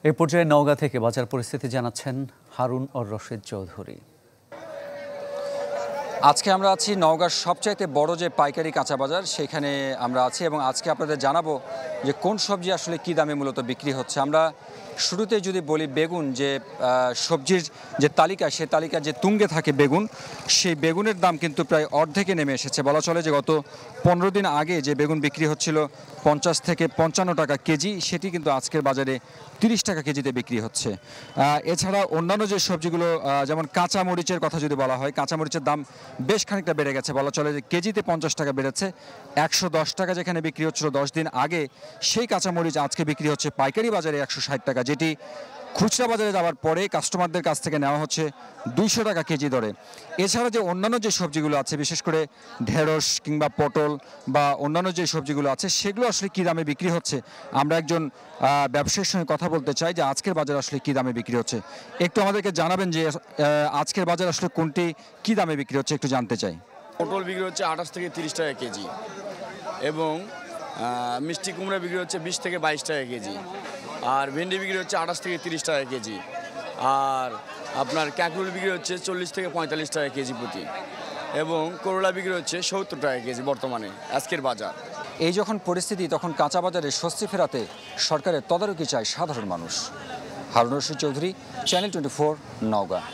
এই পর্যায়ে নওগাঁ থেকে বাজার পরিস্থিতি জানাচ্ছেন হারুন অর রশিদ চৌধুরী। আজকে আমরা আছি নওগাঁর সবচাইতে বড় যে পাইকারি কাঁচা বাজার সেখানে আমরা আছি এবং আজকে আপনাদের জানাবো যে কোন সবজি আসলে কী দামে মূলত বিক্রি হচ্ছে। আমরা শুরুতে যদি বলি বেগুন, যে সবজির যে তালিকা, সেই তালিকার যে তুঙ্গে থাকে বেগুন, সেই বেগুনের দাম কিন্তু প্রায় অর্ধেকে নেমে এসেছে। বলা চলে যে গত 15 দিন আগে যে বেগুন বিক্রি হচ্ছিল 50 থেকে 55 টাকা কেজি, সেটি কিন্তু আজকের বাজারে 30 টাকা কেজিতে বিক্রি হচ্ছে। এছাড়া অন্যান্য যে সবজিগুলো, যেমন কাঁচা মরিচের কথা যদি বলা হয়, কাঁচা মরিচের দাম বেশ খানিকটা বেড়ে গেছে। বলা চলে যে কেজিতে 50 টাকা বেড়েছে। 110 টাকা যেখানে বিক্রি হচ্ছিল 10 দিন আগে, সেই কাঁচা মরিচ আজকে বিক্রি হচ্ছে পাইকারি বাজারে 160 টাকা, যেটি খুচরা বাজারে যাওয়ার পরে কাস্টমারদের কাছ থেকে নেওয়া হচ্ছে 200 টাকা কেজি দরে। এছাড়া যে অন্যান্য যে সবজিগুলো আছে, বিশেষ করে ঢেঁড়স কিংবা পটল বা অন্যান্য যে সবজিগুলো আছে, সেগুলো আসলে কী দামে বিক্রি হচ্ছে, আমরা একজন ব্যবসায়ীর সঙ্গে কথা বলতে চাই যে আজকের বাজার আসলে কী দামে বিক্রি হচ্ছে। একটু আমাদেরকে জানাবেন যে আজকের বাজার আসলে কোনটি কী দামে বিক্রি হচ্ছে, একটু জানতে চাই। পটল বিক্রি হচ্ছে 28 থেকে 30 টাকা কেজি এবং মিষ্টি কুমড়া বিক্রি হচ্ছে 20 থেকে 22 টাকা কেজি, আর ভেন্ডি বিক্রি হচ্ছে 28 থেকে 30 টাকা কেজি, আর আপনার কাঁকরোল বিক্রি হচ্ছে 40 থেকে 45 টাকা কেজি প্রতি, এবং করলা বিক্রি হচ্ছে 70 টাকা কেজি বর্তমানে আজকের বাজার। এই যখন পরিস্থিতি, তখন কাঁচা বাজারে স্বস্তি ফেরাতে সরকারের তদারকি চায় সাধারণ মানুষ। হারুন রশিদ চৌধুরী, চ্যানেল 24, নওগাঁ।